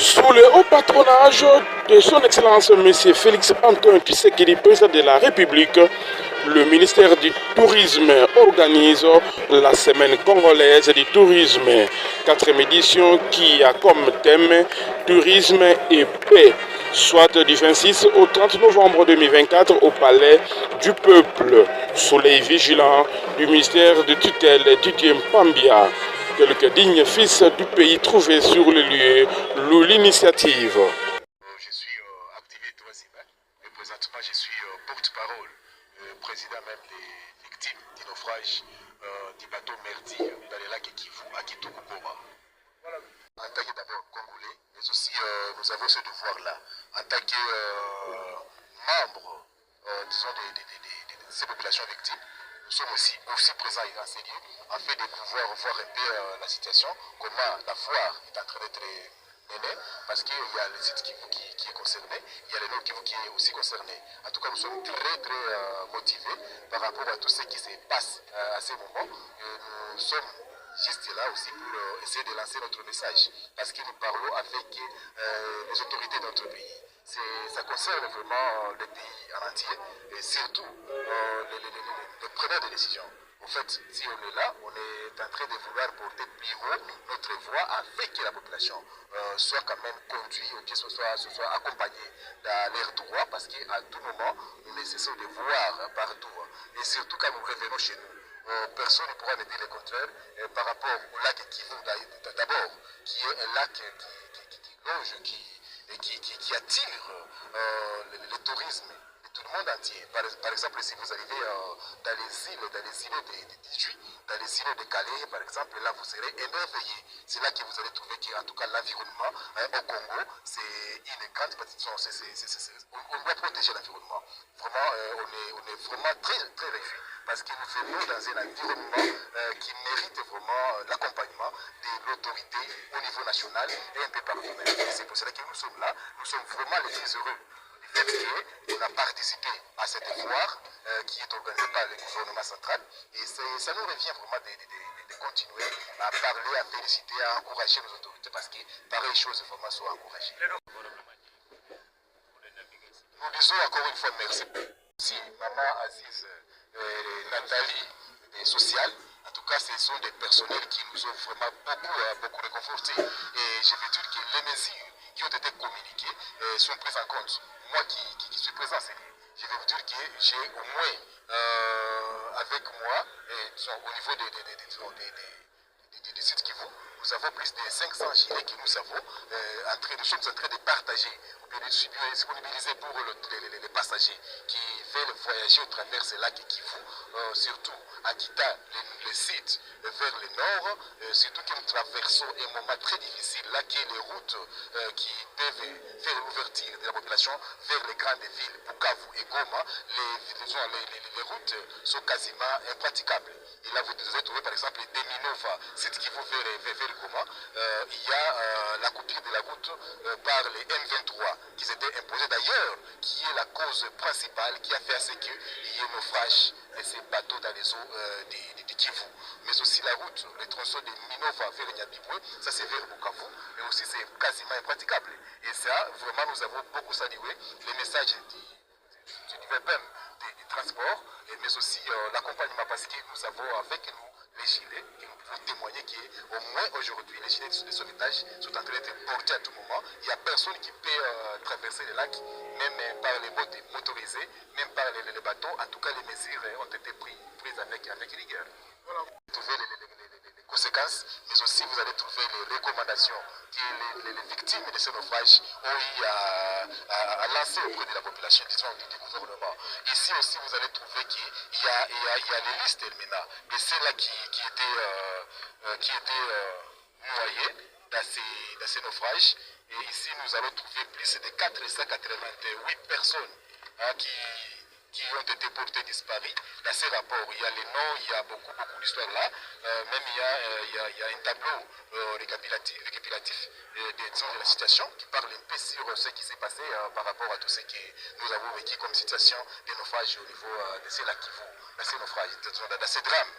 Sous le haut patronage de son Excellence M. Félix Antoine Tshisekedi, président de la République, le ministère du Tourisme organise la Semaine congolaise du tourisme, 4e édition qui a comme thème Tourisme et paix, soit du 26 au 30 novembre 2024 au Palais du Peuple, sous les vigilants du ministère de tutelle Didier Pambia. Quelques dignes fils du pays trouvés sur le lieu louent l'initiative. Je suis activé troisième et présentement je suis porte-parole, président même des victimes du naufrage du bateau Merdi dans les lacs Kivu à Kitokukoma. Voilà. En tant que d'abord congolais, mais aussi nous avons ce devoir-là, en tant que membre, disons, de ces populations victimes. Nous sommes aussi présents et renseignés afin de pouvoir voir un peu la situation, comment la foire est en train d'être menée, parce qu'il y a le site qui est concerné, il y a le Nord Kivu qui est aussi concerné. En tout cas, nous sommes très motivés par rapport à tout ce qui se passe à ces moments. Nous sommes juste là aussi pour essayer de lancer notre message, parce que nous parlons avec les autorités de notre pays. Ça concerne vraiment le pays en entier et surtout les preneurs de décision. En fait, si on est là, on est en train de vouloir porter plus haut notre voix afin que la population soit quand même conduite ou que ce soit accompagnée dans leurs droits, parce qu'à tout moment, nous nécessitons de voir partout. Et surtout quand nous revenons chez nous, personne ne pourra me dire le contraire par rapport au lac Kivu d'abord, qui est un lac qui longe, qui attire le tourisme de tout le monde entier. Par exemple, si vous arrivez dans les îles de Djui, dans les îles de Calais, par exemple, là vous serez émerveillé. C'est là que vous allez trouver qu'en tout cas l'environnement au Congo, c'est une grande partie. On doit protéger l'environnement. Vraiment, on est vraiment très réjouis, parce que nous vivons dans un environnement qui mérite vraiment l'accompagnement de l'autorité au niveau national et un peu partout. C'est pour cela que nous sommes là. Nous sommes vraiment les plus heureux du fait qu'on a participé à cette foire qui est organisée par le gouvernement central. Et ça nous revient vraiment de continuer à parler, à féliciter, à encourager nos autorités, parce que pareilles choses vraiment sont encouragées. Nous disons encore une fois merci. Si Maman Aziz, Nathalie, des sociales, en tout cas, ce sont des personnels qui nous ont vraiment beaucoup réconfortés. Et je veux dire que les mesures qui ont été communiquées sont prises en compte. Moi qui suis présent, je vais vous dire que j'ai au moins avec moi, au niveau des sites Kivu, nous avons plus de 500 gilets que nous sommes en train de partager ou bien de disponibiliser pour les passagers qui veulent voyager au travers ces lacs Kivu, surtout en quittant les sites vers le nord, surtout que nous traversons un moment très difficile, là qui est les routes qui peuvent faire l'ouverture de la population vers les grandes villes, Bukavu et Goma, les routes sont quasiment impraticables. Et là, vous devez trouver par exemple des Minova, site qui vous vers Goma, il y a la coupure de la route par les M23 qui s'étaient imposés d'ailleurs, qui est la cause principale qui a fait à ce qu'il y ait naufrage de ces bateaux dans les eaux de Kivu. Mais aussi la route, le tronçon de Minova vers Nyabibwe, ça c'est vers Bukavu, mais aussi c'est quasiment impraticable. Et ça, vraiment, nous avons beaucoup salué les messages du VPM des transports, mais aussi l'accompagnement, parce que nous avons avec nous les gilets qui nous pouvons témoigner qu'au moins aujourd'hui, les gilets de sauvetage sont en train d'être portés à tout moment. Il n'y a personne qui peut traverser les lacs, même par les bottes motorisées, même par les bateaux. En tout cas, les mesures ont été prises avec rigueur. Voilà. Vous trouvez les conséquences, mais aussi vous allez trouver les recommandations que les victimes de ce naufrage ont eu à lancer auprès de la population, disons, du gouvernement. Ici aussi, vous allez trouver qu'il y a les listes maintenant de ceux-là qui étaient noyés dans ces naufrages. Et ici, nous allons trouver plus de 488 personnes qui ont été portés disparus. Dans ces rapports, il y a les noms, il y a beaucoup d'histoires là. Même il y a un tableau récapitulatif de la situation qui parle un peu sur ce qui s'est passé par rapport à tout ce que nous avons vécu comme situation de naufrage au niveau de ces lacs Kivu, dans ces naufrages, dans ces drames.